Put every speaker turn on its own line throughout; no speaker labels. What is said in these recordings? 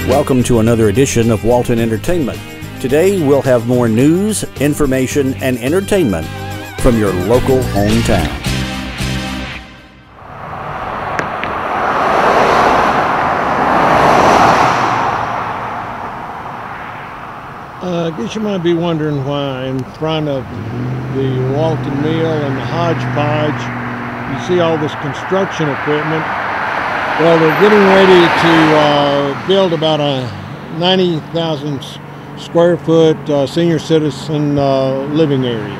Welcome to another edition of Walton Entertainment. Today we'll have more news, information, and entertainment from your local hometown.
I guess you might be wondering why in front of the Walton Mill and the hodgepodge you see all this construction equipment. Well, they're getting ready to build about a 90,000 square foot senior citizen living area.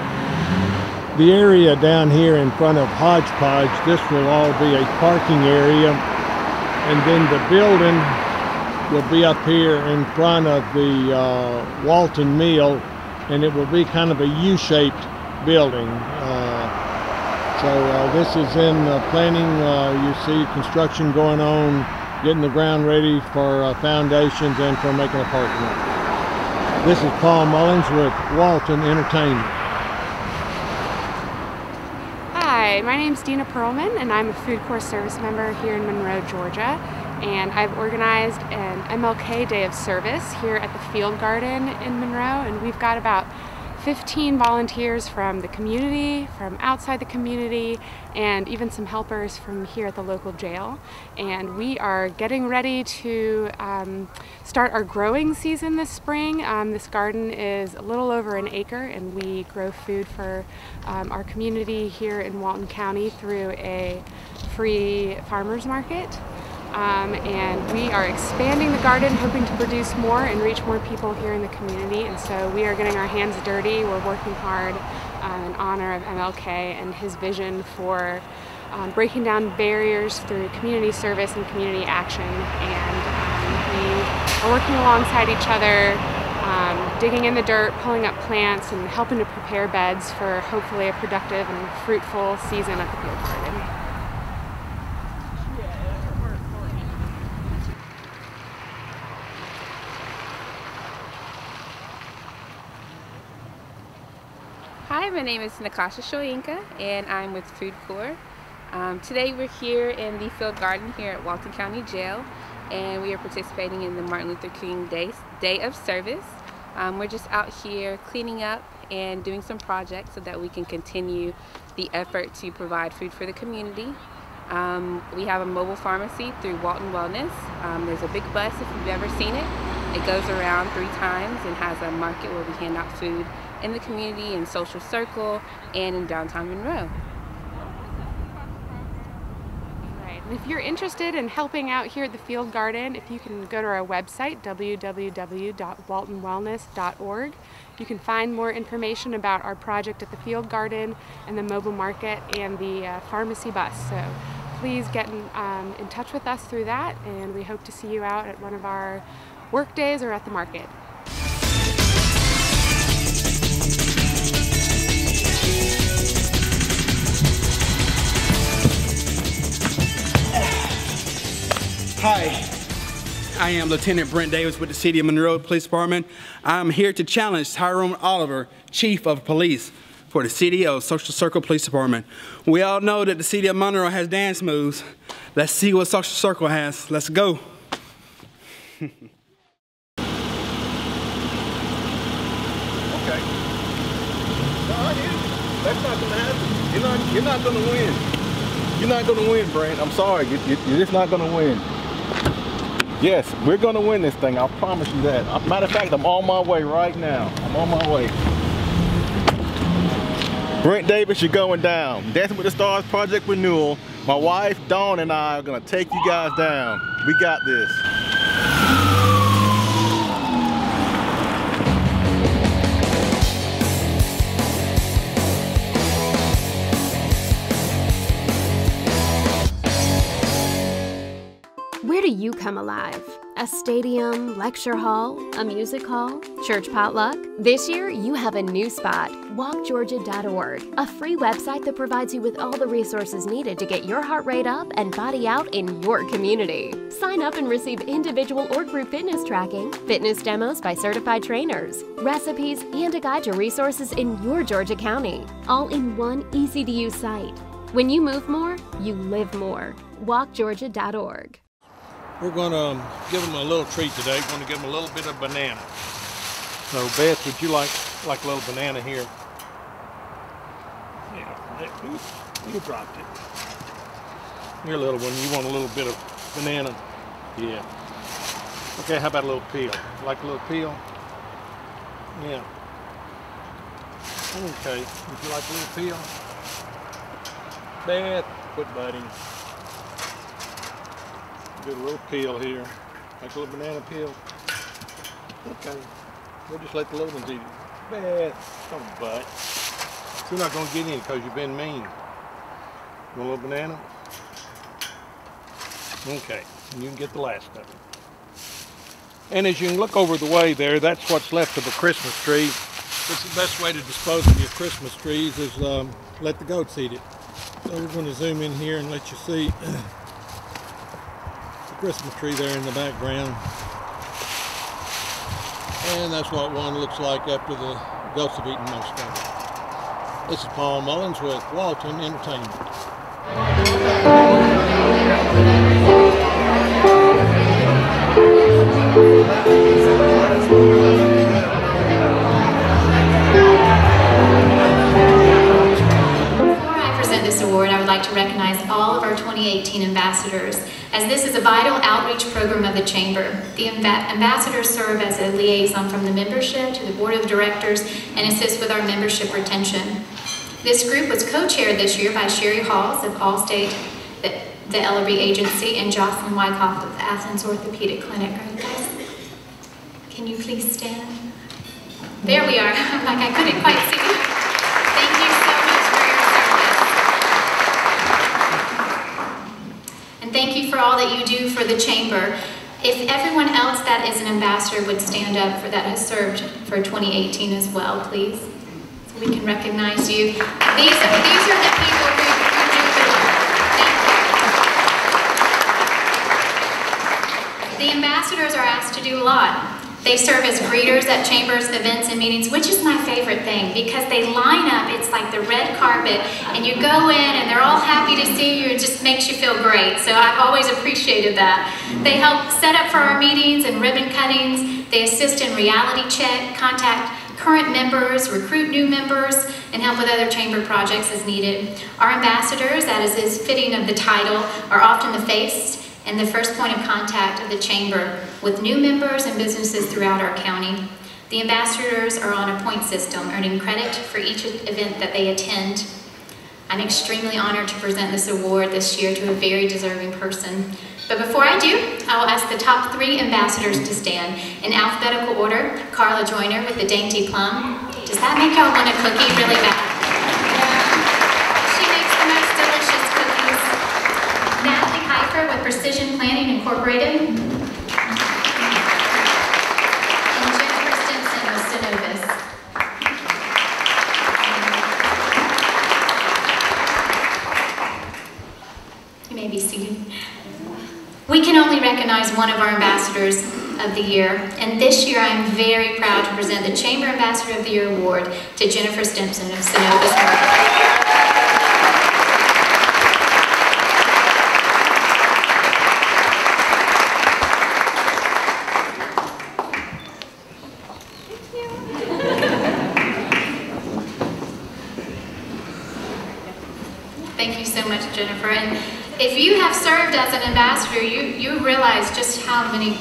The area down here in front of hodgepodge, this will all be a parking area, and then the building will be up here in front of the Walton Mill, and it will be kind of a U-shaped building. So this is in planning. You see construction going on, getting the ground ready for foundations and for making a parking lot. This is Paul Mullins with Walton Entertainment.
Hi, my name's Dina Perlman, and I'm a Food Corps service member here in Monroe, Georgia. And I've organized an MLK Day of Service here at the Field Garden in Monroe, and we've got about 15 volunteers from the community, from outside the community, and even some helpers from here at the local jail. And we are getting ready to start our growing season this spring. This garden is a little over an acre, and we grow food for our community here in Walton County through a free farmers market. And we are expanding the garden, hoping to produce more and reach more people here in the community. And so we are getting our hands dirty. We're working hard in honor of MLK and his vision for breaking down barriers through community service and community action. And we are working alongside each other, digging in the dirt, pulling up plants, and helping to prepare beds for hopefully a productive and fruitful season at the Field Garden.
Hi, my name is Nakasha Shoyinka, and I'm with Food Corps. Today we're here in the Field Garden here at Walton County Jail, and we are participating in the Martin Luther King Day of Service. We're just out here cleaning up and doing some projects so that we can continue the effort to provide food for the community. We have a mobile pharmacy through Walton Wellness. There's a big bus, if you've ever seen it. It goes around 3 times and has a market where we hand out food in the community, in Social Circle, and in downtown Monroe.
Right. And if you're interested in helping out here at the Field Garden, if you can go to our website, www.waltonwellness.org, you can find more information about our project at the Field Garden and the mobile market and the pharmacy bus. So please get in touch with us through that, and we hope to see you out at one of our work days or at the market.
Hi, I am Lieutenant Brent Davis with the City of Monroe Police Department. I'm here to challenge Tyrone Oliver, Chief of Police for the City of Social Circle Police Department. We all know that the City of Monroe has dance moves. Let's see what Social Circle has. Let's go.
Okay. That's not going to happen. You're not going to win. You're not going to win, Brent. I'm sorry. You're just not going to win. Yes, we're going to win this thing. I promise you that. Matter of fact, I'm on my way right now. I'm on my way. Brent Davis, you're going down. Dancing with the Stars Project Renewal. My wife, Dawn, and I are going to take you guys down. We got this.
Where do you come alive? A stadium, lecture hall, a music hall, church potluck? This year, you have a new spot, walkgeorgia.org, a free website that provides you with all the resources needed to get your heart rate up and body out in your community. Sign up and receive individual or group fitness tracking, fitness demos by certified trainers, recipes, and a guide to resources in your Georgia County, all in one easy-to-use site. When you move more, you live more. walkgeorgia.org.
We're going to give them a little treat today. We're going to give them a little bit of banana. So Beth, would you like a little banana here? Yeah, you dropped it. Here, little one, you want a little bit of banana? Yeah. Okay, how about a little peel? Like a little peel? Yeah. Okay, would you like a little peel? Beth, quit biting. Get a little peel here. Like a little banana peel. Okay. We'll just let the little ones eat it. Beth, don't bite. You're not going to get any because you've been mean. Want a little banana? Okay. And you can get the last of it. And as you can look over the way there, that's what's left of a Christmas tree. It's the best way to dispose of your Christmas trees is let the goats eat it. So we're going to zoom in here and let you see the Christmas tree there in the background. And that's what one looks like after the goats have eaten most of it. This is Paul Mullins with Walton Entertainment.
This award, I would like to recognize all of our 2018 ambassadors, as this is a vital outreach program of the Chamber. The ambassadors serve as a liaison from the membership to the board of directors and assist with our membership retention. This group was co-chaired this year by Sherry Halls of Allstate, the Ellerby Agency, and Jocelyn Wyckoff of the Athens Orthopedic Clinic. Are you guys? Can you please stand? There we are. I'm like, I couldn't quite see you. Thank you so much for your service. And thank you for all that you do for the Chamber. If everyone else that is an ambassador would stand up for that has served for 2018 as well, please. So we can recognize you. These are the people who do the work. Thank you. The ambassadors are asked to do a lot. They serve as greeters at Chambers events and meetings, which is my favorite thing because they line up, it's like the red carpet, and you go in and they're all happy to see you. It just makes you feel great. So I've always appreciated that. They help set up for our meetings and ribbon cuttings. They assist in reality check, contact current members, recruit new members, and help with other Chamber projects as needed. Our ambassadors, as is fitting of the title, are often the face and the first point of contact of the Chamber with new members and businesses throughout our county. The ambassadors are on a point system, earning credit for each event that they attend. I'm extremely honored to present this award this year to a very deserving person. But before I do, I will ask the top 3 ambassadors to stand. In alphabetical order, Carla Joyner with the Dainty Plum. Does that make y'all want a cookie really bad? She makes the most delicious cookies. Natalie Kiefer with Precision Planning Incorporated. And Jennifer Stimson with Synovus. You may be seated. We can only recognize one of our ambassadors of the year, and this year I'm very proud to present the Chamber Ambassador of the Year Award to Jennifer Stimson of Synovus. Thank you so much, Jennifer. And if you have served as an ambassador, you realize just how many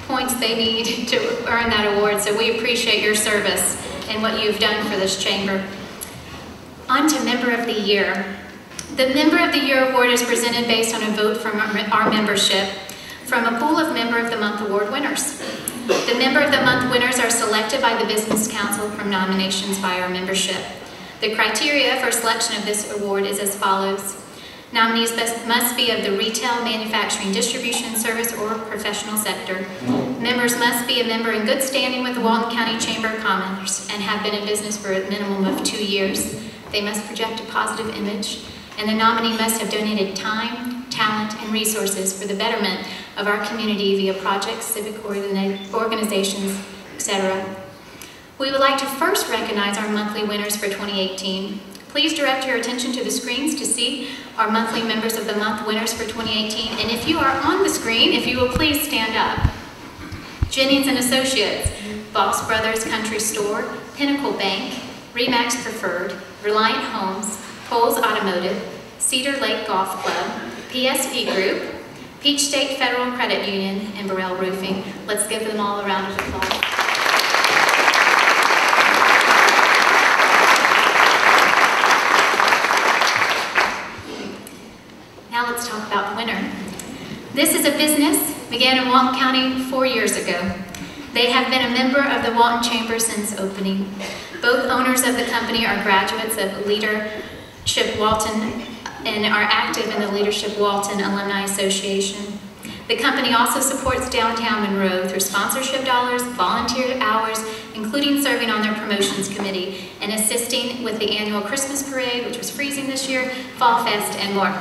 points they need to earn that award. So we appreciate your service and what you've done for this Chamber. On to Member of the Year. The Member of the Year Award is presented based on a vote from our membership from a pool of Member of the Month award winners. The Member of the Month winners are selected by the Business Council from nominations by our membership. The criteria for selection of this award is as follows. Nominees must be of the retail, manufacturing, distribution, service, or professional sector. Members must be a member in good standing with the Walton County Chamber of Commerce and have been in business for a minimum of 2 years. They must project a positive image, and the nominee must have donated time, talent, and resources for the betterment of our community via projects, civic organizations, etc. We would like to first recognize our monthly winners for 2018. Please direct your attention to the screens to see our monthly Members of the Month winners for 2018. And if you are on the screen, if you will please stand up. Jennings and Associates, Boss Brothers Country Store, Pinnacle Bank, Remax Preferred, Reliant Homes, Coles Automotive, Cedar Lake Golf Club, PSP Group, Peach State Federal Credit Union, and Burrell Roofing. Let's give them all a round of applause. Now let's talk about the winner. This is a business, began in Walton County 4 years ago. They have been a member of the Walton Chamber since opening. Both owners of the company are graduates of Leadership Walton and are active in the Leadership Walton Alumni Association. The company also supports downtown Monroe through sponsorship dollars, volunteer hours, including serving on their promotions committee and assisting with the annual Christmas parade, which was freezing this year, Fall Fest, and more.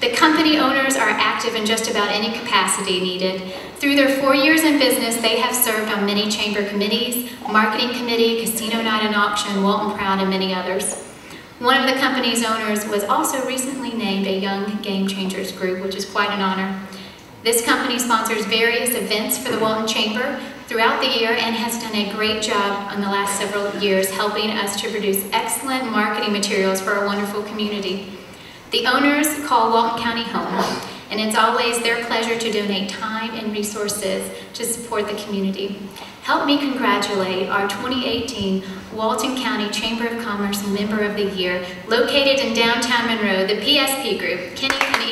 The company owners are active in just about any capacity needed. Through their 4 years in business, they have served on many chamber committees, marketing committee, casino night and auction, Walton Proud, and many others. One of the company's owners was also recently named a Young Game Changers group, which is quite an honor. This company sponsors various events for the Walton Chamber throughout the year and has done a great job in the last several years helping us to produce excellent marketing materials for our wonderful community. The owners call Walton County home, and it's always their pleasure to donate time and resources to support the community. Help me congratulate our 2018 Walton County Chamber of Commerce Member of the Year, located in downtown Monroe, the PSP Group, Kenny and Eli.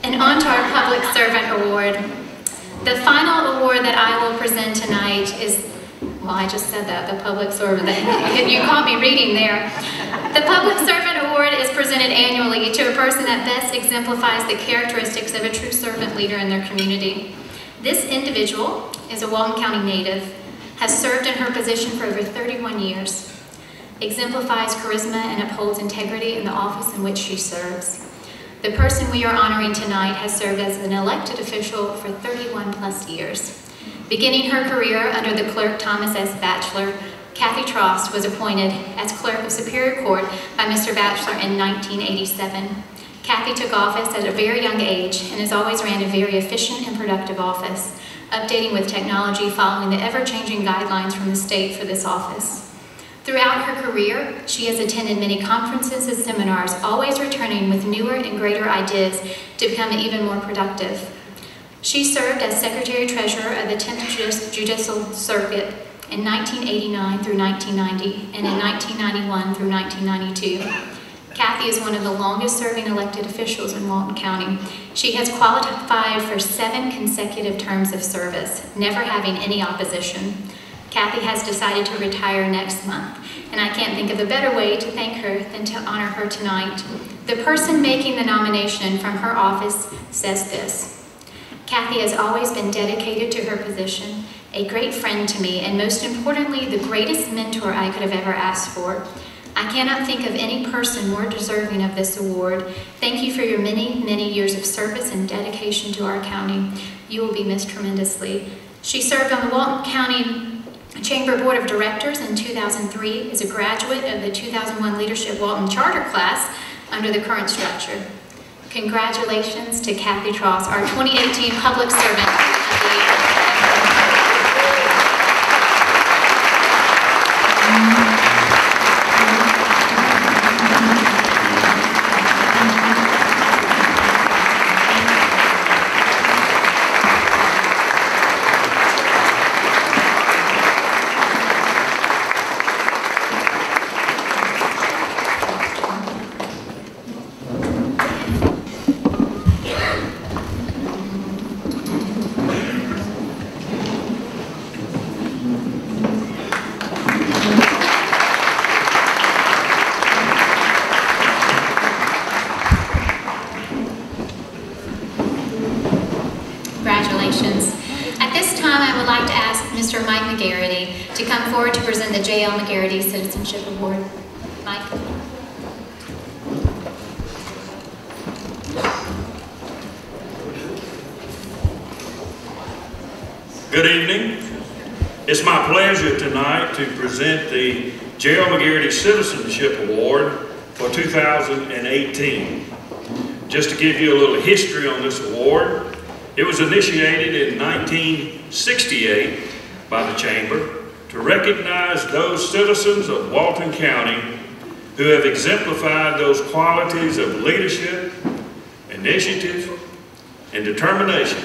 And on to our Public Servant Award. The final award that I will present tonight is, well, I just said that, the Public Servant. You caught me reading there. The Public Servant Award is presented annually to a person that best exemplifies the characteristics of a true servant leader in their community. This individual is a Walton County native, has served in her position for over 31 years, exemplifies charisma and upholds integrity in the office in which she serves. The person we are honoring tonight has served as an elected official for 31 plus years. Beginning her career under the clerk Thomas S. Batchelor, Kathy Trost was appointed as clerk of Superior Court by Mr. Batchelor in 1987. Kathy took office at a very young age and has always ran a very efficient and productive office, updating with technology following the ever-changing guidelines from the state for this office. Throughout her career, she has attended many conferences and seminars, always returning with newer and greater ideas to become even more productive. She served as Secretary-Treasurer of the 10th Judicial Circuit in 1989 through 1990, and in 1991 through 1992. Kathy is one of the longest-serving elected officials in Walton County. She has qualified for 7 consecutive terms of service, never having any opposition. Kathy has decided to retire next month, and I can't think of a better way to thank her than to honor her tonight. The person making the nomination from her office says this: Kathy has always been dedicated to her position, a great friend to me, and most importantly, the greatest mentor I could have ever asked for. I cannot think of any person more deserving of this award. Thank you for your many, many years of service and dedication to our county. You will be missed tremendously. She served on the Walton County Chamber Board of Directors in 2003, is a graduate of the 2001 Leadership Walton Charter class under the current structure. Congratulations to Kathy Trost, our 2018 Public Servant of the Year. Mr. Mike McGarity to come forward to present the J.L. McGarity Citizenship Award. Mike.
Good evening. It's my pleasure tonight to present the J.L. McGarity Citizenship Award for 2018. Just to give you a little history on this award, it was initiated in 1968 by the Chamber to recognize those citizens of Walton County who have exemplified those qualities of leadership, initiative, and determination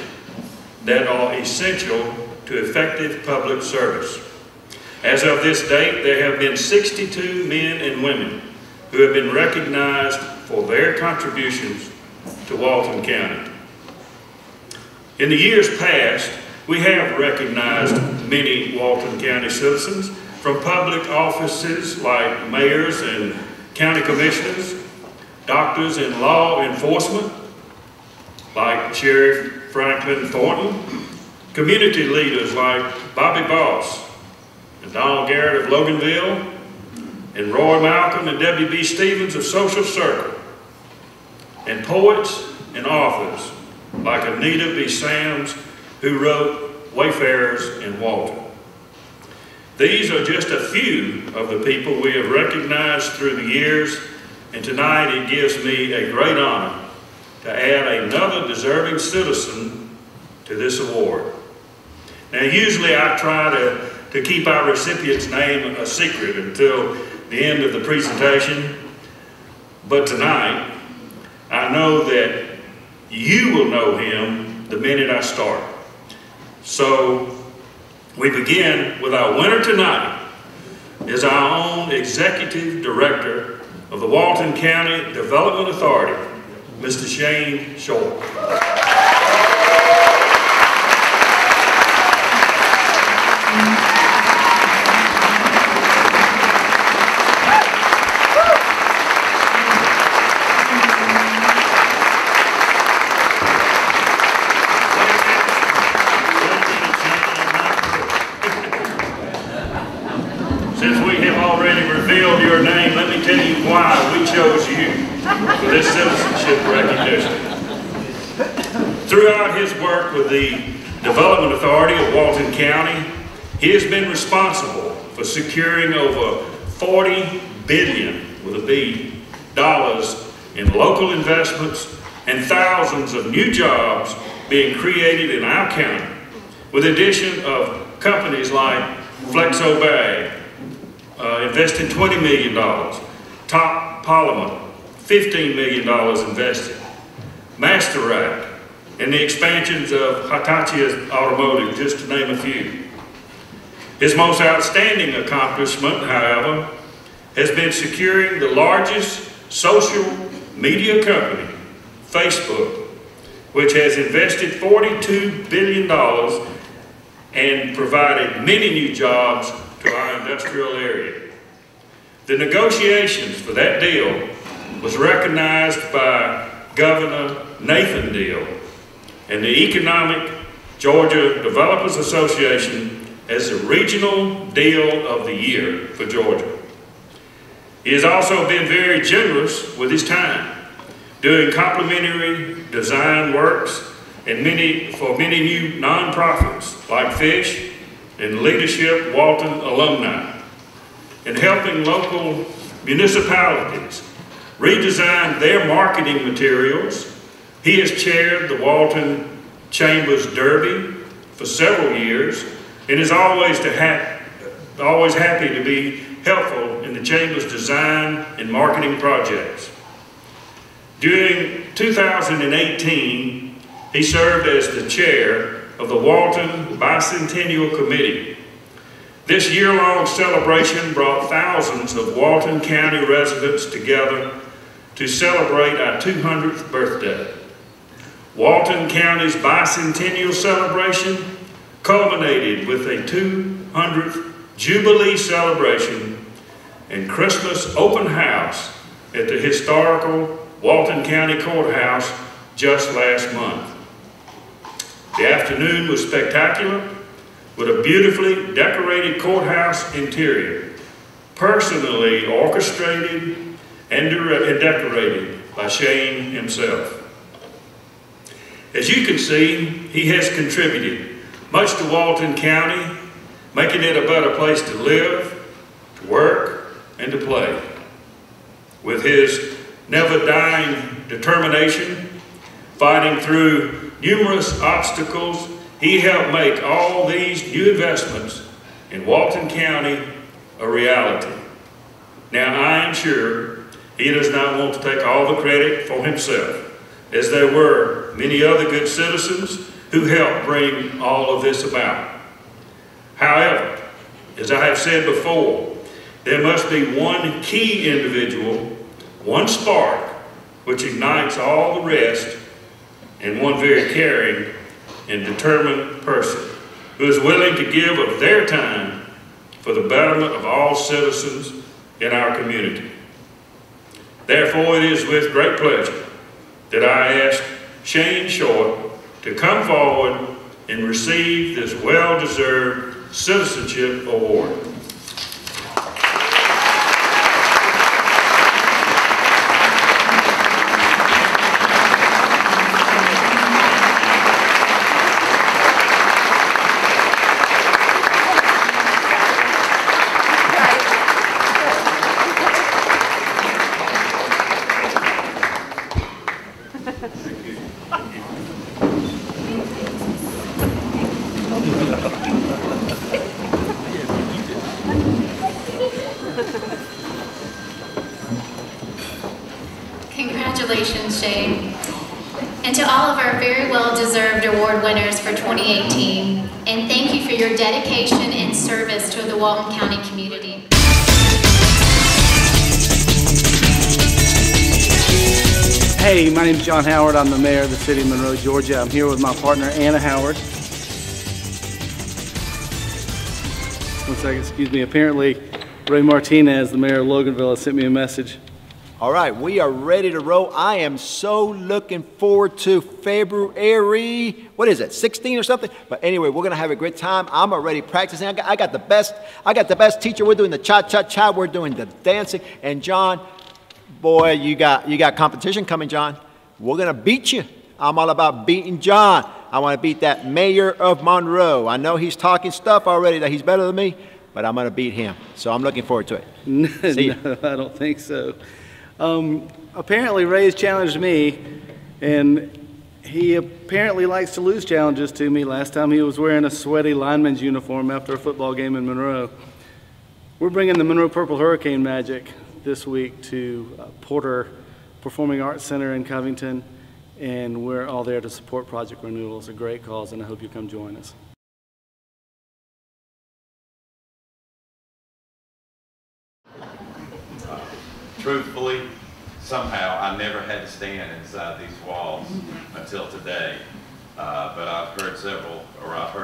that are essential to effective public service. As of this date, there have been 62 men and women who have been recognized for their contributions to Walton County. In the years past, we have recognized many Walton County citizens from public offices like mayors and county commissioners, doctors in law enforcement like Sheriff Franklin Thornton, community leaders like Bobby Boss and Donald Garrett of Loganville, and Roy Malcolm and W.B. Stevens of Social Circle, and poets and authors like Anita B. Sams, who wrote Wayfarers in Walton. These are just a few of the people we have recognized through the years, and tonight it gives me a great honor to add another deserving citizen to this award. Now, usually I try to keep our recipient's name a secret until the end of the presentation, but tonight I know that you will know him the minute I start. So we begin with our winner tonight is our own Executive Director of the Walton County Development Authority, Mr. Shane Short. Since we have already revealed your name, let me tell you why we chose you for this citizenship recognition. Throughout his work with the Development Authority of Walton County, he has been responsible for securing over $40 billion, with a B, dollars in local investments and thousands of new jobs being created in our county, with the addition of companies like Flexo Bag, investing $20 million, Top Polymer, $15 million invested, Master Rack, and the expansions of Hitachi Automotive, just to name a few. His most outstanding accomplishment, however, has been securing the largest social media company, Facebook, which has invested $42 billion and provided many new jobs to our industrial area. The negotiations for that deal was recognized by Governor Nathan Deal and the Economic Georgia Developers Association as the Regional Deal of the Year for Georgia. He has also been very generous with his time, doing complimentary design works and for many new nonprofits like FISH and Leadership Walton Alumni, and helping local municipalities redesign their marketing materials. He has chaired the Walton Chamber's Derby for several years and is always happy to be helpful in the Chamber's design and marketing projects. During 2018, he served as the chair of the Walton Bicentennial Committee. This year-long celebration brought thousands of Walton County residents together to celebrate our 200th birthday. Walton County's bicentennial celebration culminated with a 200th Jubilee celebration and Christmas open house at the historical Walton County Courthouse just last month. The afternoon was spectacular, with a beautifully decorated courthouse interior, personally orchestrated and decorated by Shane himself. As you can see, he has contributed much to Walton County, making it a better place to live, to work, and to play. With his never-dying determination, fighting through numerous obstacles, he helped make all these new investments in Walton County a reality. Now, I am sure he does not want to take all the credit for himself, as there were many other good citizens who helped bring all of this about. However, as I have said before, there must be one key individual, one spark, which ignites all the rest, and one very caring and determined person who is willing to give of their time for the betterment of all citizens in our community. Therefore, it is with great pleasure that I ask Shane Short to come forward and receive this well-deserved citizenship award.
Congratulations, Shane. And to all of our very well-deserved award winners for 2018, and thank you for your dedication and service to the Walton County community.
Hey, my name is John Howard. I'm the mayor of the city of Monroe, Georgia. I'm here with my partner, Anna Howard. One second, excuse me. Apparently, Ray Martinez, the mayor of Loganville, has sent me a message.
All right, we are ready to roll. I am so looking forward to February, what is it, 16 or something? But anyway, we're gonna have a great time. I'm already practicing. I got the best teacher. We're doing the cha-cha-cha. We're doing the dancing. And John, boy, you got competition coming, John. We're gonna beat you. I'm all about beating John. I wanna beat that mayor of Monroe. I know he's talking stuff already that he's better than me, but I'm gonna beat him. So I'm looking forward to it.
No, I don't think so. Apparently Ray's challenged me, and he apparently likes to lose challenges to me. Last time he was wearing a sweaty lineman's uniform after a football game in Monroe. We're bringing the Monroe Purple Hurricane magic this week to Porter Performing Arts Center in Covington, and we're all there to support Project Renewal. It's a great cause, and I hope you come join us.
Truthfully, somehow I never had to stand inside these walls until today. But I've heard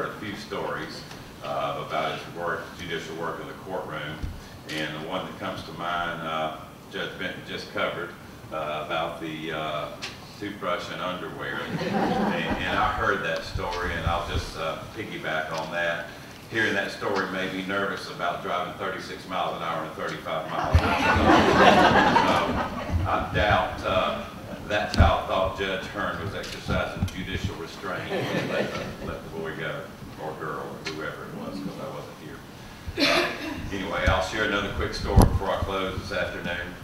a few stories about his work, judicial work in the courtroom. And the one that comes to mind, Judge Benton just covered about the toothbrush and underwear. And I heard that story, and I'll just piggyback on that. Hearing that story made me nervous about driving 36 miles an hour and 35 miles an hour. I doubt that's how I thought Judge Hearn was exercising judicial restraint when he let the boy go, or girl, or whoever it was, because I wasn't here. Anyway, I'll share another quick story before I close this afternoon.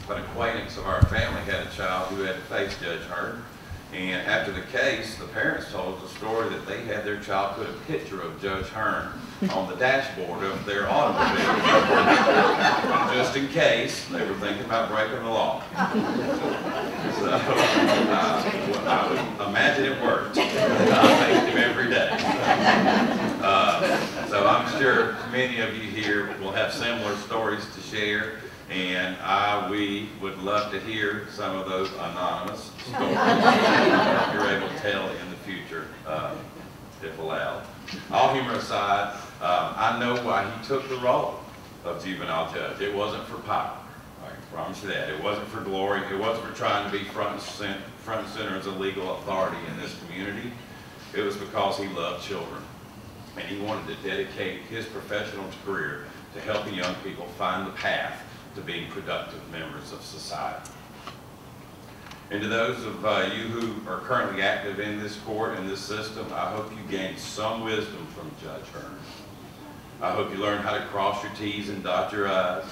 An acquaintance of our family had a child who had to face Judge Hearn. And after the case, the parents told us a story that they had their child put a picture of Judge Hearn on the dashboard of their automobile, just in case they were thinking about breaking the law. So I would imagine it worked. I faced him every day. So I'm sure many of you here will have similar stories to share. And we would love to hear some of those anonymous stories you're able to tell in the future, if allowed. All humor aside, I know why he took the role of juvenile judge. It wasn't for power. I can promise you that. It wasn't for glory. It wasn't for trying to be front and center as a legal authority in this community. It was because he loved children. and he wanted to dedicate his professional career to helping young people find the path to being productive members of society. And to those of you who are currently active in this court and this system, I hope you gained some wisdom from Judge Hearn. I hope you learned how to cross your T's and dot your I's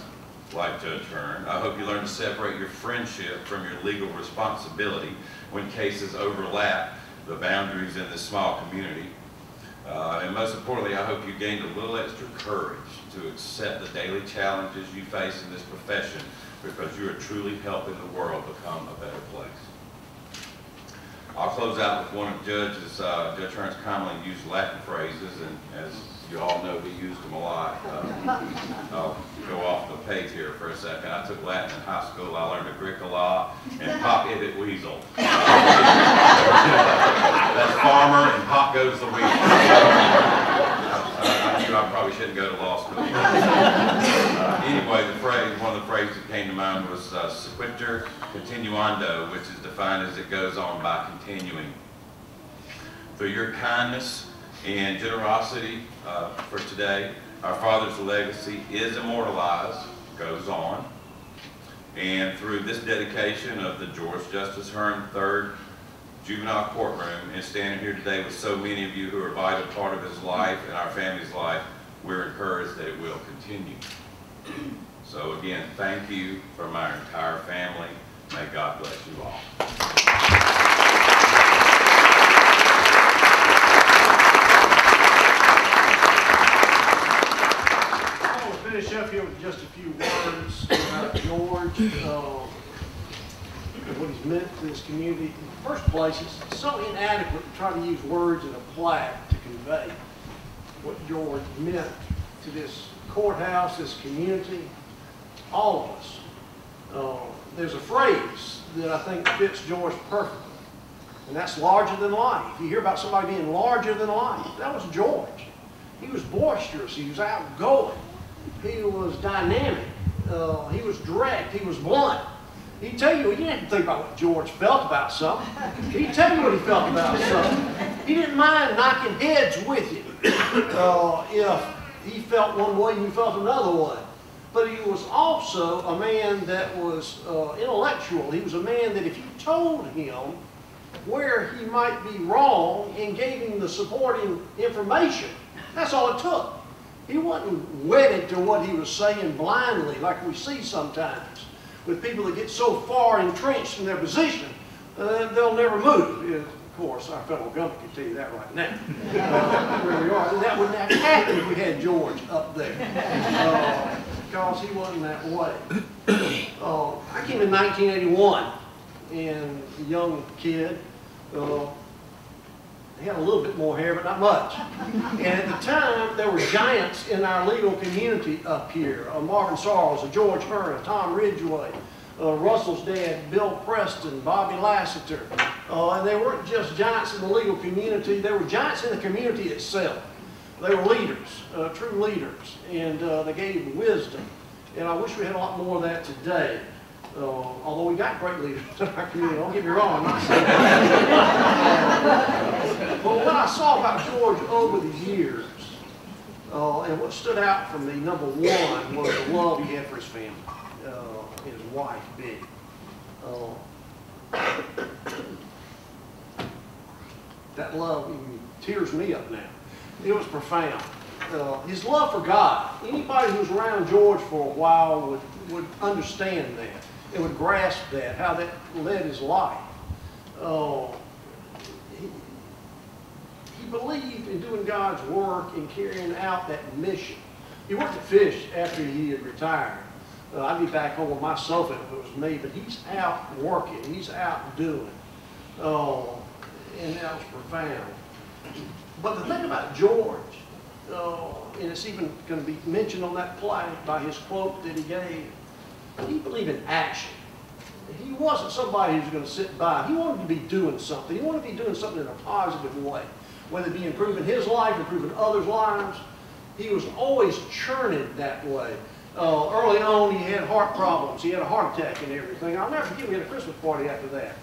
like Judge Hearn. I hope you learned to separate your friendship from your legal responsibility when cases overlap the boundaries in this small community. And most importantly, I hope you gained a little extra courage to accept the daily challenges you face in this profession, because you are truly helping the world become a better place. I'll close out with one of Judge Hearn's commonly used Latin phrases, and as you all know, he used them a lot. I'll go off the page here for a second. I took Latin in high school. I learned agricola and pop ibit weasel. That's farmer and pop goes the weasel. I knew I probably shouldn't go to law school. Anyway, one of the phrases that came to mind was sequitur continuando, which is defined as it goes on by continuing. Through your kindness and generosity for today, our father's legacy is immortalized, goes on. And through this dedication of the George Justice Hearn III Juvenile Courtroom, and standing here today with so many of you who are a vital part of his life and our family's life, we're encouraged that it will continue. So again, thank you from our entire family. May God bless you all.
Finish up here with just a few words about George and what he's meant to this community. In the first place, it's so inadequate to try to use words in a plaque to convey what George meant to this courthouse, this community, all of us. There's a phrase that I think fits George perfectly, and that's larger than life. You hear about somebody being larger than life. That was George. He was boisterous. He was outgoing. He was dynamic. He was direct. He was blunt. He'd tell you, you didn't have to think about what George felt about something. He'd tell you what he felt about something. He didn't mind knocking heads with you if he felt one way and you felt another way. But he was also a man that was intellectual. He was a man that if you told him where he might be wrong and gave him the supporting information, that's all it took. He wasn't wedded to what he was saying blindly like we see sometimes with people that get so far entrenched in their position they'll never move. Of course, our fellow government can tell you that right now. Where we are. And that wouldn't have happened if we had George up there. Because he wasn't that way. I came in 1981, and a young kid. He had a little bit more hair, but not much. And at the time, there were giants in our legal community up here. Marvin Sarles, George Hearn, Tom Ridgway, Russell's dad, Bill Preston, Bobby Lassiter. And they weren't just giants in the legal community, they were giants in the community itself. They were leaders, true leaders, and they gave wisdom. And I wish we had a lot more of that today. Although we got great leaders in our community, don't get me wrong, I'm not saying that. But what I saw about George over the years, and what stood out for me, number one, was the love he had for his family, his wife, Big. That love even tears me up now. It was profound. His love for God. Anybody who was around George for a while would understand that. It would grasp that, how that led his life. He believed in doing God's work and carrying out that mission. He worked at Fish after he had retired. I'd be back home with my sofa if it was me, but he's out working. He's out doing. And that was profound. But the thing about George, and it's even going to be mentioned on that plaque by his quote that he gave, he believed in action. He wasn't somebody who was going to sit by. He wanted to be doing something. He wanted to be doing something in a positive way, whether it be improving his life, improving others' lives. He was always churning that way. Early on, he had heart problems. He had a heart attack and everything. I'll never forget, we had a Christmas party after that.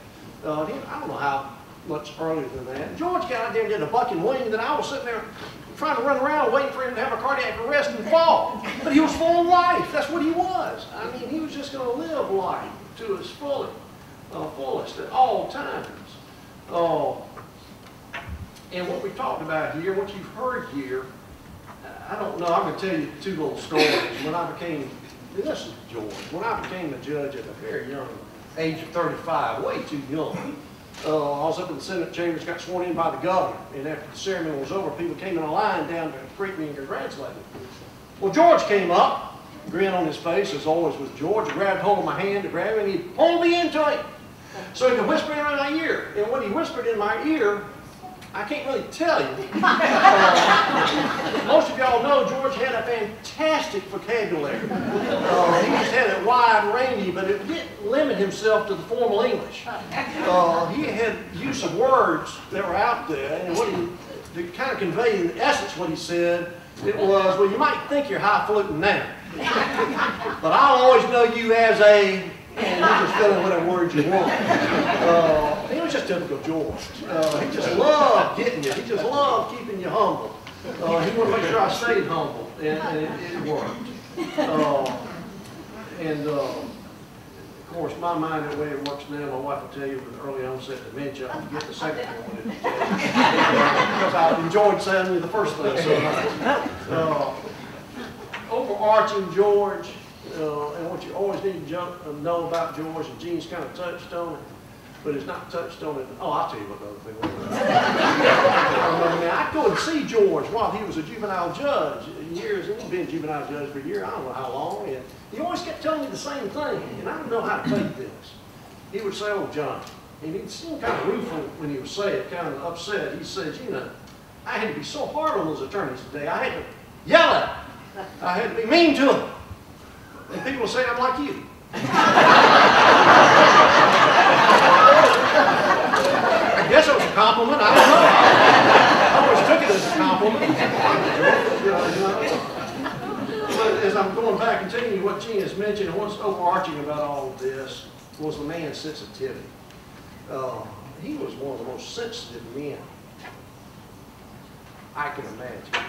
I don't know how much earlier than that. George got out there and did a buck and wing, and then I was sitting there trying to run around waiting for him to have a cardiac arrest and fall. But he was full of life. That's what he was. I mean, he was just going to live life to its fullest at all times. And what we talked about here, what you've heard here, I don't know, I'm going to tell you two little stories. When I became, this is George, when I became a judge at a very young age of 35, way too young, I was up in the Senate chambers, got sworn in by the governor, and after the ceremony was over, people came in a line down to greet me and congratulate me. Well, George came up, grin on his face, as always with George, grabbed hold of my hand to grab me, and he pulled me into it. So he could whisper in my ear. And what he whispered in my ear, I can't really tell you. Most of y'all know George had a fantastic vocabulary. He just had it wide rangy, but it didn't limit himself to the formal English. He had use of words that were out there, and what he, to kind of convey in essence what he said, it was, well, you might think you're highfalutin now, but I'll always know you as a, and you just fill in whatever words you want. He was just typical George. He just loved getting you. He just loved keeping you humble. He wanted to make sure I stayed humble, and it worked. Of course, my mind, the way it works now, my wife will tell you with early onset dementia, I forget the second one. Because I enjoyed saying the first thing so much. Overarching George, and what you always need to know about George, and Gene's kind of touched on it, but it's not touched on it. Oh, I'll tell you what the other thing was. I'd go and see George while he was a juvenile judge. Years, and he'd been a juvenile judge for a year, I don't know how long, and he always kept telling me the same thing, and I don't know how to take this. He would say, oh, John, and he'd seem kind of rueful when he would say it, kind of upset. He said, you know, I had to be so hard on those attorneys today. I had to yell at them. I had to be mean to them. And people will say, I'm like you. I guess it was a compliment. I don't know. I always took it as a compliment. But as I'm going back and telling you what Gene has mentioned, and what's overarching about all of this was the man's sensitivity. He was one of the most sensitive men I can imagine.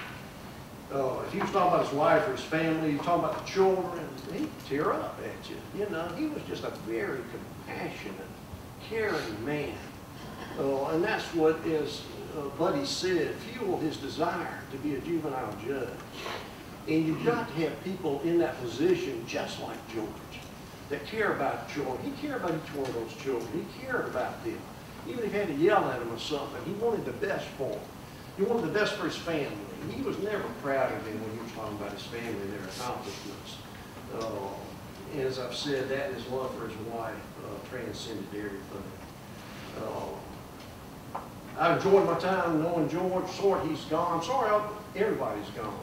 If he was talking about his wife or his family, he was talking about the children, he'd tear up at you. You know, he was just a very compassionate, caring man. And that's what, as Buddy said, fueled his desire to be a juvenile judge. And you've got to have people in that position just like George that care about children. He cared about each one of those children. He cared about them. Even if he had to yell at them or something, he wanted the best for them. He wanted the best for his family. He was never proud of them when he was talking about his family and their accomplishments. And as I've said, that and his love for his wife transcended everything. I've enjoyed my time knowing George. Sorry he's gone. I'm sorry everybody's gone.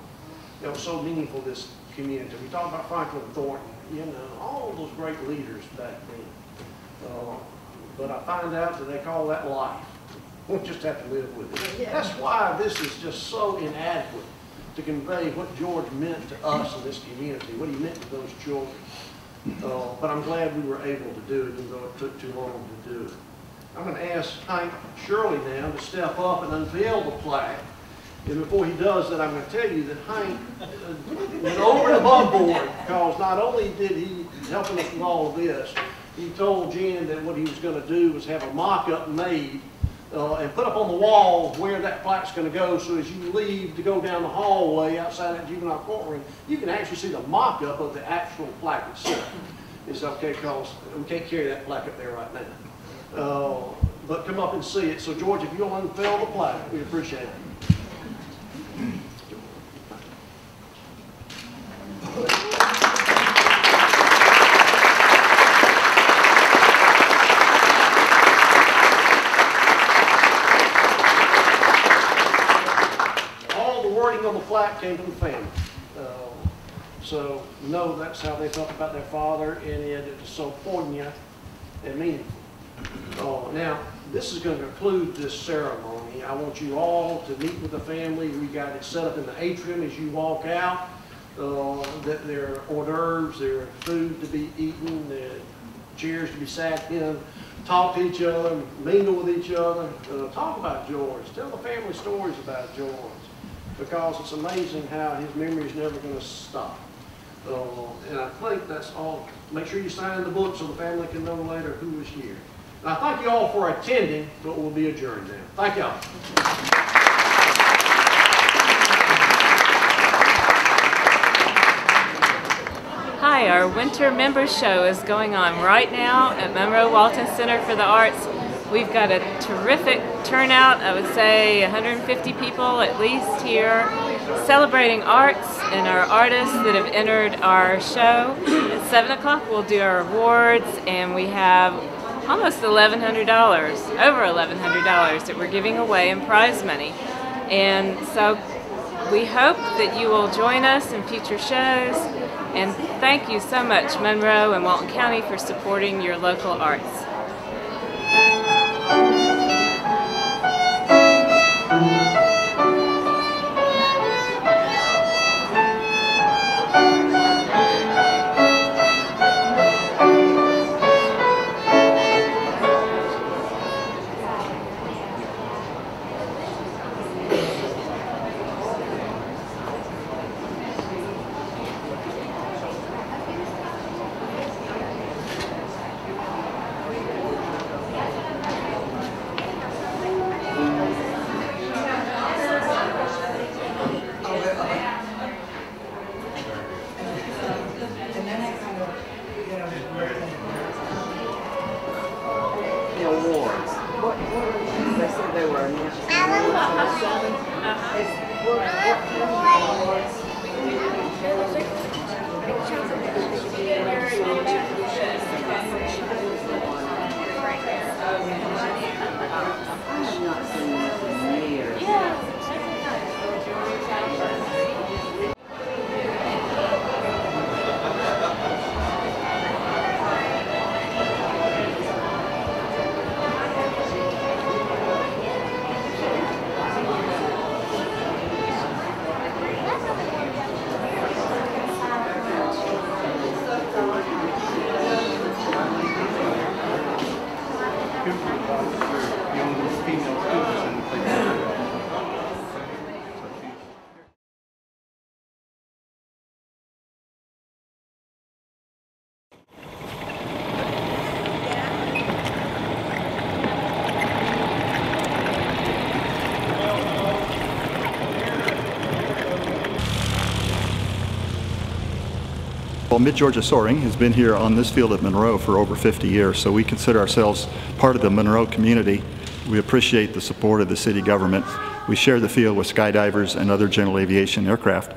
It was so meaningful to this community. We talked about Franklin Thornton, you know, all those great leaders back then. But I find out that they call that life. We'll just have to live with it. Yeah. That's why this is just so inadequate to convey what George meant to us in this community, what he meant to those children. But I'm glad we were able to do it, even though it took too long to do it. I'm going to ask Hank Shirley now to step up and unveil the plaque. And before he does that, I'm going to tell you that Hank went over and above board, because not only did he help us with all of this, he told Jen that what he was going to do was have a mock-up made and put up on the wall where that plaque's going to go, so as you leave to go down the hallway outside that juvenile courtroom, you can actually see the mock-up of the actual plaque itself. It's okay because we can't carry that plaque up there right now. But come up and see it. So George, if you'll unveil the plaque, we'd appreciate it. On the plaque came from the family. So know that's how they felt about their father, and it is so poignant and meaningful. Now, this is going to conclude this ceremony. I want you all to meet with the family. We got it set up in the atrium as you walk out. That there are hors d'oeuvres, there are food to be eaten, there are chairs to be sat in, talk to each other, mingle with each other, talk about George, tell the family stories about George. because it's amazing how his memory is never going to stop. And I think that's all. Make sure you sign the book so the family can know later who was here. And I thank you all for attending, but we'll be adjourned now. Thank y'all.
Hi, our winter members show is going on right now at Monroe Walton Center for the Arts. We've got a terrific turnout, I would say 150 people at least here, celebrating arts and our artists that have entered our show. At 7 o'clock we'll do our awards, and we have almost $1,100, over $1,100 that we're giving away in prize money. And so we hope that you will join us in future shows, and thank you so much, Monroe and Walton County, for supporting your local arts.
Well, Mid-Georgia Soaring has been here on this field at Monroe for over 50 years, so we consider ourselves part of the Monroe community. We appreciate the support of the city government. We share the field with skydivers and other general aviation aircraft.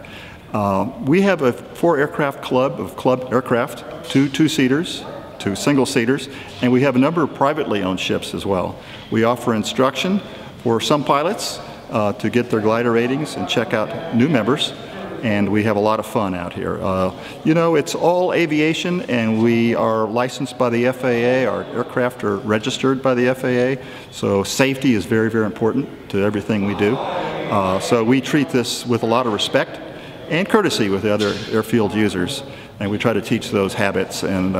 We have a 4-aircraft club of club aircraft, 2 two-seaters, 2 single-seaters, and we have a number of privately owned ships as well. We offer instruction for some pilots to get their glider ratings and check out new members. And we have a lot of fun out here. You know, it's all aviation, and we are licensed by the FAA. Our aircraft are registered by the FAA, so safety is very, very important to everything we do. So we treat this with a lot of respect and courtesy with the other airfield users, and we try to teach those habits and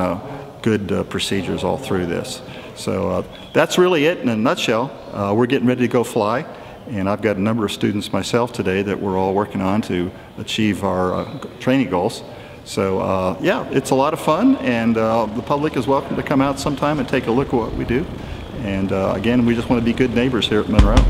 good procedures all through this. So that's really it in a nutshell. We're getting ready to go fly. And I've got a number of students myself today that we're all working on to achieve our training goals. So yeah, it's a lot of fun, and the public is welcome to come out sometime and take a look at what we do. And again, we just want to be good neighbors here at Monroe.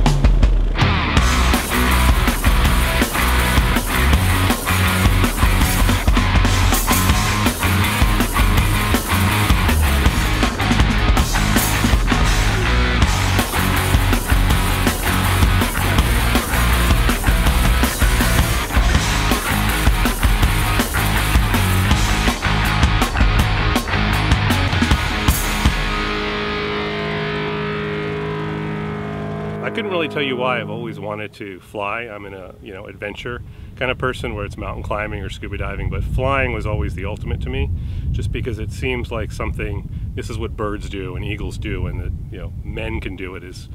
I couldn't really tell you why. I've always wanted to fly. I'm in a adventure kind of person where it's mountain climbing or scuba diving, but flying was always the ultimate to me, just because it seems like something, this is what birds do and eagles do, and that men can do it is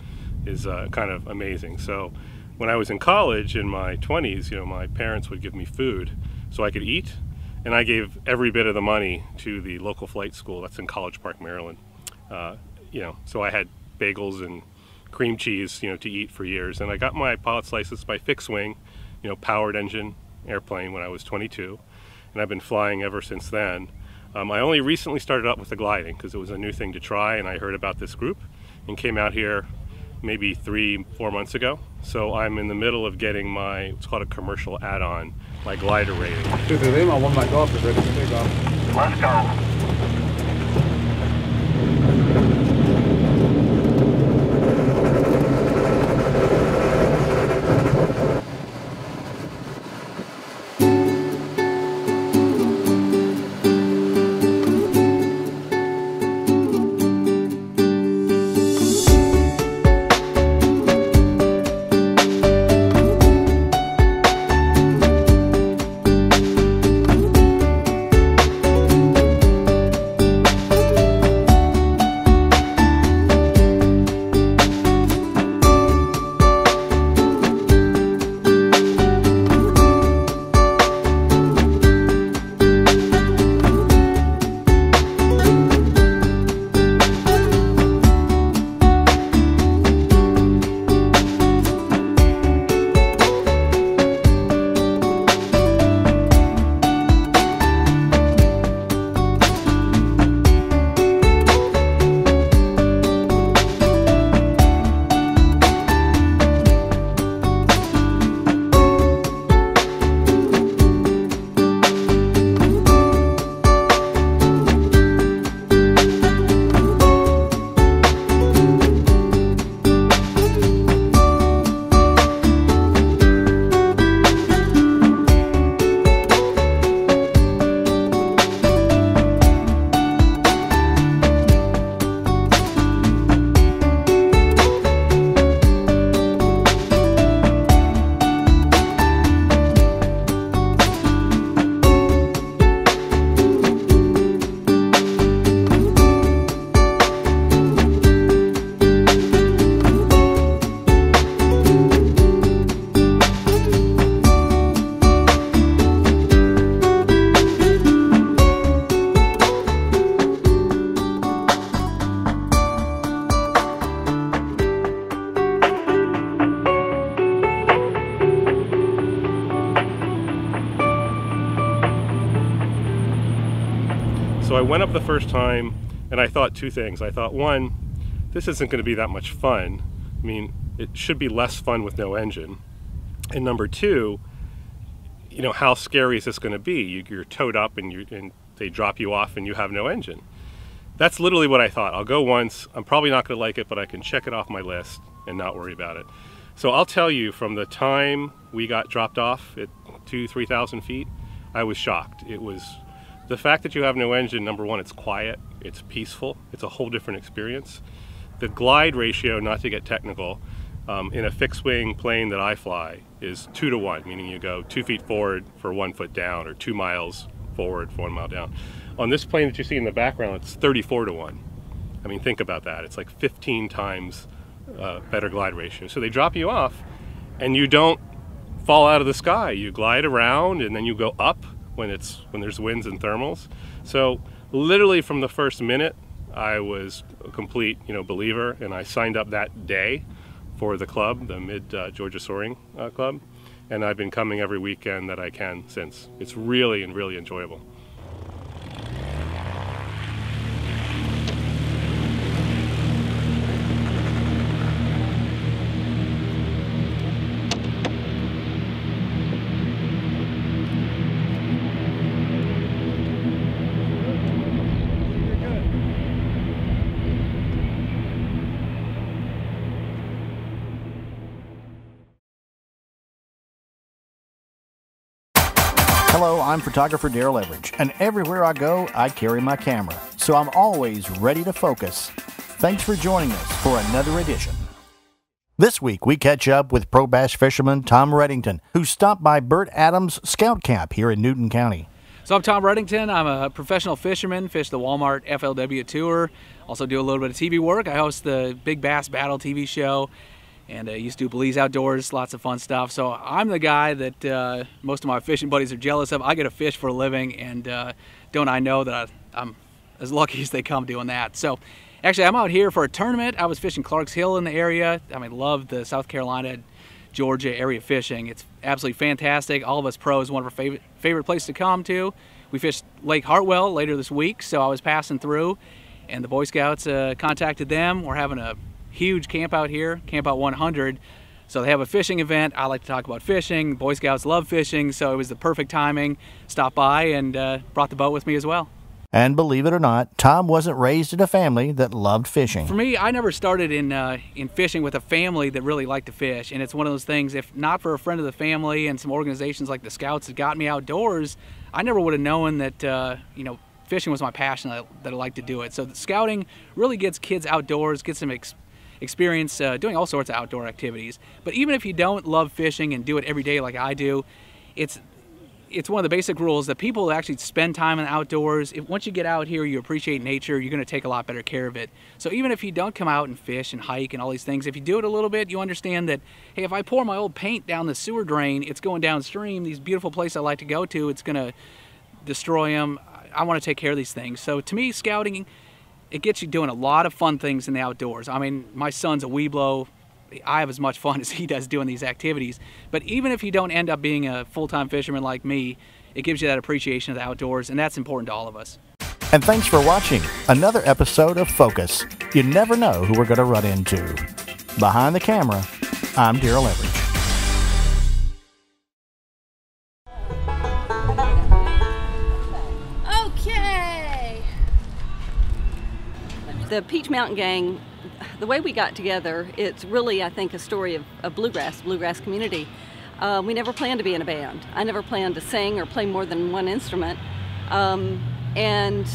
kind of amazing. So when I was in college in my 20s, my parents would give me food so I could eat, and I gave every bit of the money to the local flight school that's in College Park, Maryland. So I had bagels and cream cheese, to eat for years. And I got my pilot's license by fixed wing powered engine airplane when I was 22, and I've been flying ever since then. I only recently started up with the gliding because it was a new thing to try, and I heard about this group and came out here maybe 3-4 months ago. So I'm in the middle of getting what's called a commercial add-on, my glider rating.
One of my golf is ready to take off. Let's go.
So I went up the first time and I thought two things. I thought, one, this isn't going to be that much fun. I mean, it should be less fun with no engine. And number two, how scary is this going to be? You're towed up and they drop you off and you have no engine. That's literally what I thought. I'll go once. I'm probably not going to like it, but I can check it off my list and not worry about it. So I'll tell you, from the time we got dropped off at 2,000–3,000 feet, I was shocked. It was the fact that you have no engine. Number one, it's quiet, it's peaceful, it's a whole different experience. The glide ratio, not to get technical, in a fixed wing plane that I fly is 2-to-1, meaning you go 2 feet forward for 1 foot down, or 2 miles forward for 1 mile down. On this plane that you see in the background, it's 34-to-1. I mean, think about that. It's like 15 times better glide ratio. So they drop you off and you don't fall out of the sky. You glide around and then you go up when there's winds and thermals. So literally from the first minute, I was a complete believer, and I signed up that day for the club, the Mid-Georgia Soaring Club, and I've been coming every weekend that I can since. It's really enjoyable.
Hello, I'm photographer Daryl Everidge, and everywhere I go, I carry my camera, so I'm always ready to focus. Thanks for joining us for another edition. This week, we catch up with pro bass fisherman Tom Reddington, who stopped by Burt Adams Scout Camp here in Newton County.
So I'm Tom Reddington. I'm a professional fisherman, fish the Walmart FLW Tour. Also do a little bit of TV work. I host the Big Bass Battle TV show. And I used to do Belize Outdoors, lots of fun stuff. So I'm the guy that most of my fishing buddies are jealous of. I get to fish for a living, and don't I know that I'm as lucky as they come doing that. So actually, I'm out here for a tournament. I was fishing Clark's Hill in the area. I mean, love the South Carolina, Georgia area fishing. It's absolutely fantastic. All of us pros, one of our favorite places to come to. We fished Lake Hartwell later this week, so I was passing through, and the Boy Scouts contacted them. We're having a huge camp out here, Camp Out 100. So they have a fishing event. I like to talk about fishing. Boy Scouts love fishing, so it was the perfect timing. Stopped by and brought the boat with me as well.
And believe it or not, Tom wasn't raised in a family that loved fishing.
For me, I never started in fishing with a family that really liked to fish. And it's one of those things, if not for a friend of the family and some organizations like the Scouts that got me outdoors, I never would have known that, you know, fishing was my passion, that I like to do it. So the Scouting really gets kids outdoors, gets them experience doing all sorts of outdoor activities. But even if you don't love fishing and do it every day like I do, it's one of the basic rules that people that actually spend time in the outdoors, once you get out here, you appreciate nature, you're going to take a lot better care of it. So even if you don't come out and fish and hike and all these things, if you do it a little bit, you understand that, hey, if I pour my old paint down the sewer drain, it's going downstream. These beautiful places I like to go to, it's going to destroy them. I want to take care of these things. So to me, Scouting, it gets you doing a lot of fun things in the outdoors. I mean, my son's a Weeblo. I have as much fun as he does doing these activities. But even if you don't end up being a full-time fisherman like me, it gives you that appreciation of the outdoors, and that's important to all of us.
And thanks for watching another episode of Focus. You never know who we're going to run into. Behind the camera, I'm Daryl Everidge.
Okay. The Peach Mountain Gang, the way we got together, it's really, I think, a story of bluegrass community. We never planned to be in a band. I never planned to sing or play more than one instrument. And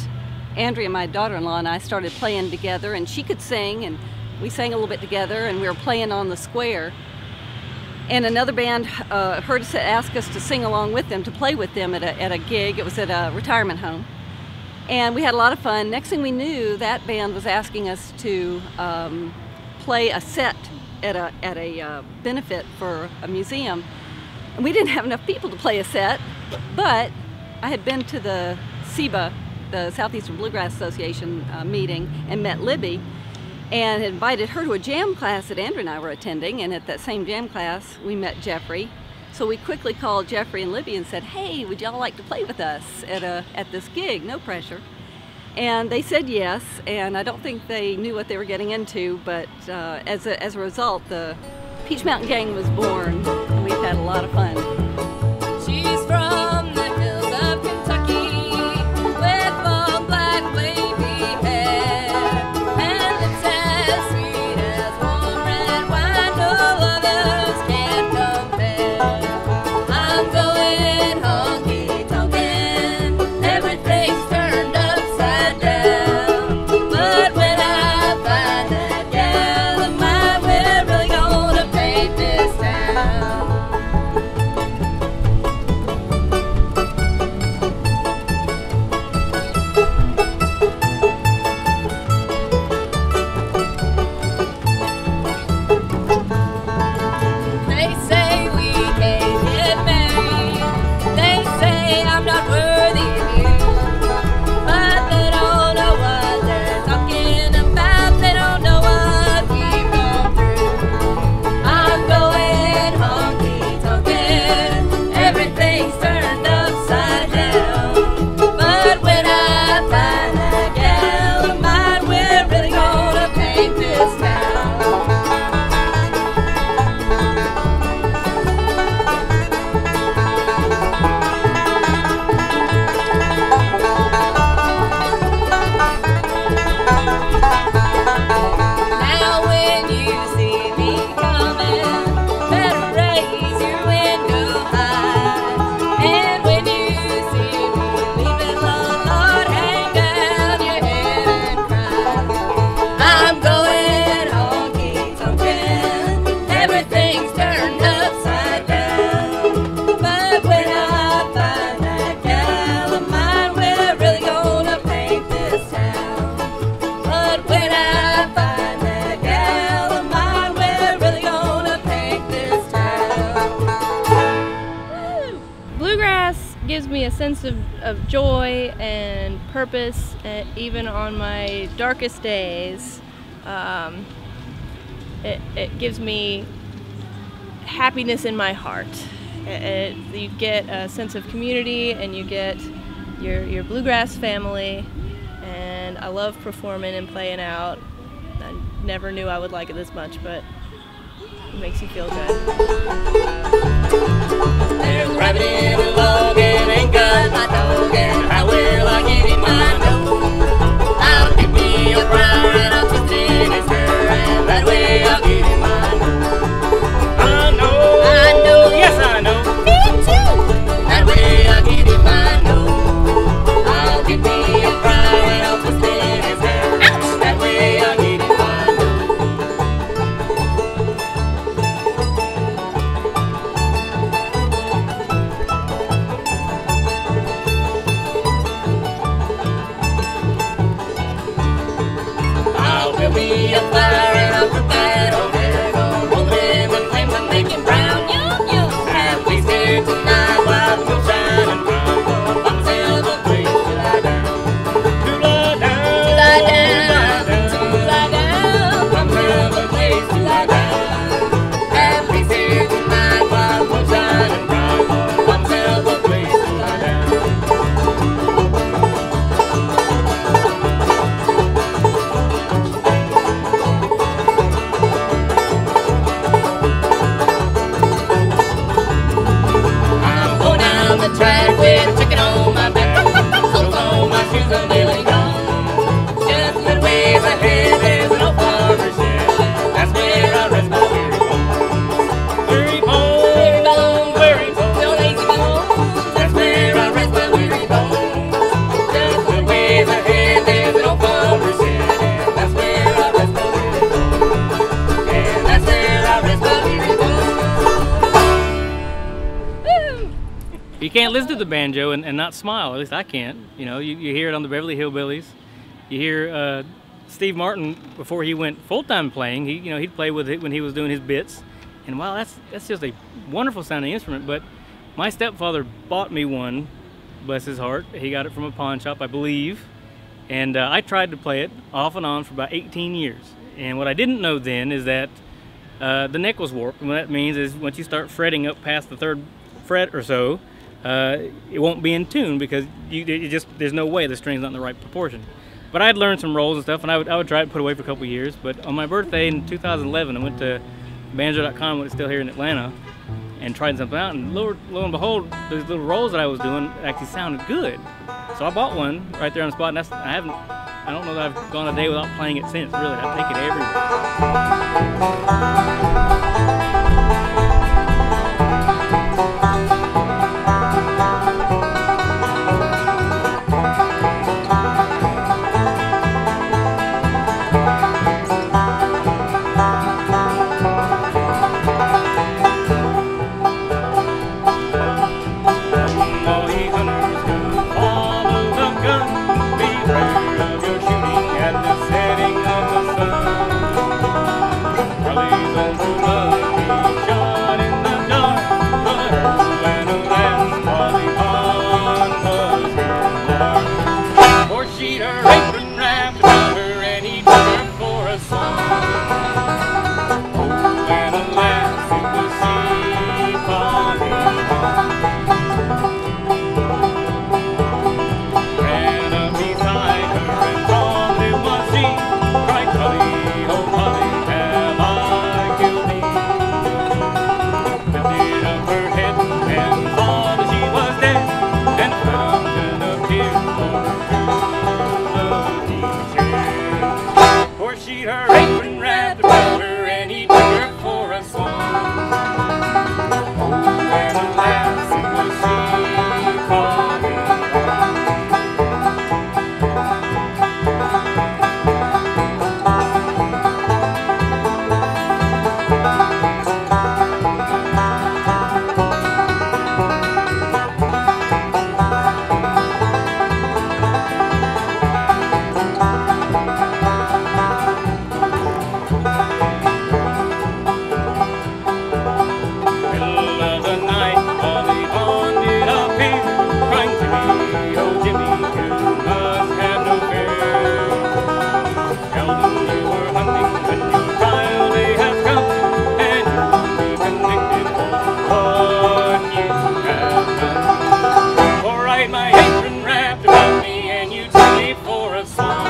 Andrea, my daughter-in-law, and I started playing together, and she could sing, and we sang a little bit together, and we were playing on the square. And another band heard us ask us to sing along with them, to play with them at a gig. It was at a retirement home. And we had a lot of fun. Next thing we knew, that band was asking us to play a set at a benefit for a museum. And we didn't have enough people to play a set, but I had been to the SEBA, the Southeastern Bluegrass Association meeting, and met Libby, and had invited her to a jam class that Andrew and I were attending. And at that same jam class, we met Jeffrey. So we quickly called Jeffrey and Libby and said, hey, would y'all like to play with us at this gig? No pressure. And they said yes, and I don't think they knew what they were getting into, but as a result, the Peach Mountain Gang was born, and we've had a lot of fun.
She's from the hills of Kentucky, with long black wavy hair, and lips as sweet as warm red wine, no others can compare. I'm going honky-tonkin', everything's turned upside down, but when I find that gal of mine, we're really gonna paint this town. They say we can't get married. They say I'm not worthy of you. But they don't know what they're talking about. They don't know what we've gone through. I'm going honky-tonkin'. Everything's turned upside down. But when I find that gal of mine, we're really gonna paint this town. Now when you see me coming, better raise your window high. And when you see me leaving, Lord, hang down your head and cry. I'm going honky-tonkin', everything's turned upside down. But when I find that gal of mine, we're really gonna paint this town. But when I find that gal of mine, we're really gonna paint this town.
Bluegrass gives me a sense of joy and purpose, even on my darkest days. It gives me happiness in my heart. You get a sense of community, and you get your bluegrass family, and I love performing and playing out. I never knew I would like it this much, but it makes you feel good.
There's a rabbit in a log and ain't got my dog, and how will I give him my note? I'll pick me a briar and I'll twist in his hair, and that way I'll give him my note. I know, yes I know, me too. That way I'll give him my note. I'll pick me a briar and I'll twist in his hair, ouch! That way I'll give him my note. I'll build me a fire and I'll put that on there. Gonna roll them and flame and make him brown, yum, yum. Have we stayed tonight while the moon's shining bright? Gonna find myself a place to lie down. To lie down, to lie down, to lie down. Find myself a place to lie down. Have we stayed tonight while the moon's shining bright? Gonna find myself a place to lie down. I'm going down the track with a chicken on my back, clothes on my shoes are nearly gone. Just a little ways ahead, there's an old farmer's shed. That's where I rest my weary bones. Weary bones, weary bones, no lazy bones. That's where I rest my weary bones. Just a little ways ahead, there's an old farmer's shed. And that's where I rest my weary bones. And that's where I rest my weary bones.
You can't listen to the banjo and not smile. At least I can't. You know, you hear it on the Beverly Hillbillies. You hear Steve Martin before he went full-time playing. He'd play with it when he was doing his bits. And wow, that's just a wonderful sounding instrument. But my stepfather bought me one, bless his heart. He got it from a pawn shop, I believe. And I tried to play it off and on for about 18 years. And what I didn't know then is that the neck was warped. And what that means is once you start fretting up past the 3rd fret or so, it won't be in tune because there's no way the string's not in the right proportion. But I'd learned some rolls and stuff, and I would try to put it away for a couple of years. But on my birthday in 2011, I went to banjo.com when it's still here in Atlanta and tried something out, and lo and behold, those little rolls that I was doing actually sounded good. So I bought one right there on the spot, and I don't know that I've gone a day without playing it since, really. I take it everywhere. apron wrapped about me and you took me for a swan.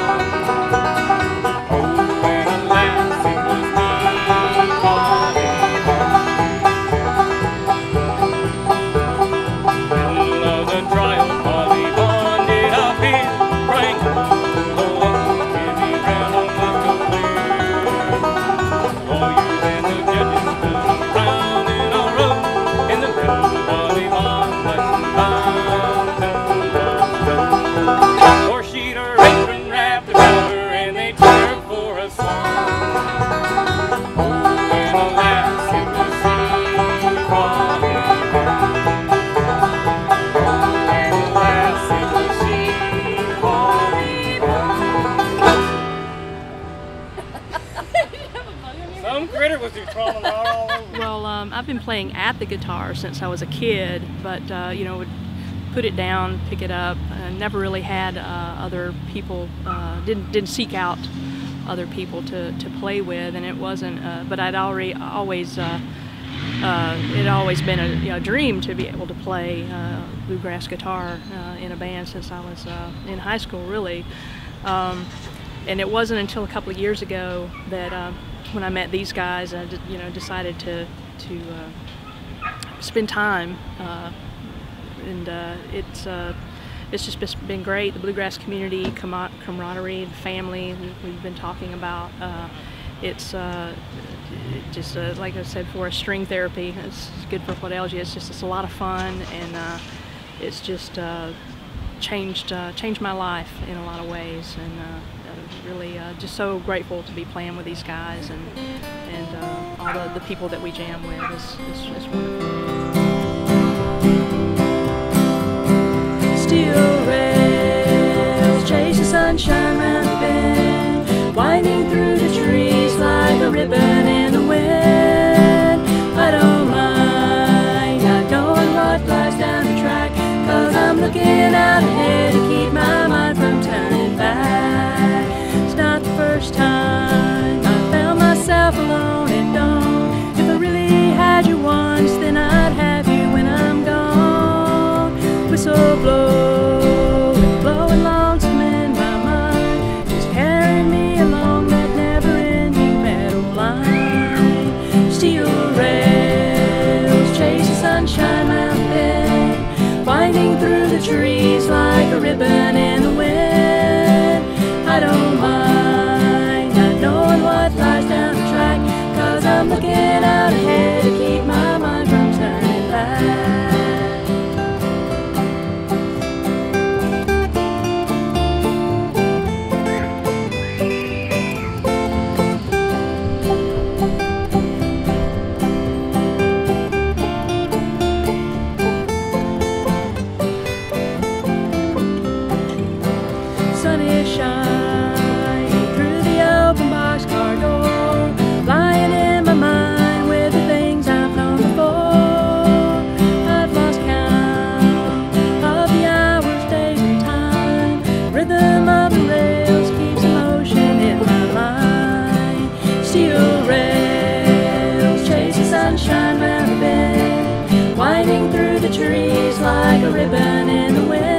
Oh, and alas, it was me, Bonnie. Middle of the trial, Polly Bond did appear, crying, oh, give me round on my oh, you and the judges stood around in a row in the middle of the bond button bound. Or she'd her apron wrapped about her and they took her for a swan. Oh, and alas, it was she, Bonnie. Oh, and alas, it was she, Bonnie. Some critter was just crawling right all over.
Well, I've been playing at the guitar since I was a kid, but you know, would put it down, pick it up. Never really had other people. Didn't seek out other people to play with, and it wasn't. But I'd always it had always been a dream to be able to play bluegrass guitar in a band since I was in high school, really. And it wasn't until a couple of years ago that when I met these guys, I decided to spend time, and it's just been great. The bluegrass community, camaraderie, the family we've been talking about. It's just like I said before, string therapy. It's good for what ails you. It's a lot of fun, and it's just changed my life in a lot of ways, and really just so grateful to be playing with these guys, and all the people that we jam with is wonderful.
Steel rails chase the sunshine round the bend, winding through the trees like a ribbon in the wind. I don't mind not knowing what lies down the track, 'cause I'm looking out ahead to keep my mind from turning back. It's not the first time I found myself alone at dawn. If I really had you once, then I'd have you when I'm gone. Whistle blowing, blowing lonesome in my mind, just carrying me along that never-ending meadow line. Steel rails chase the sunshine round the bend, winding through the trees like a ribbon in the wind. I don't mind not knowing what lies down the track, 'cause I'm looking out ahead to keep my mind from turning back. Sun is shining through the open boxcar door, lying in my mind with the things I've known before. I've lost count of the hours, days, and time. Rhythm of the rails keeps emotion in my line. Steel rails chase the sunshine round the bend, winding through the trees like a ribbon in the wind.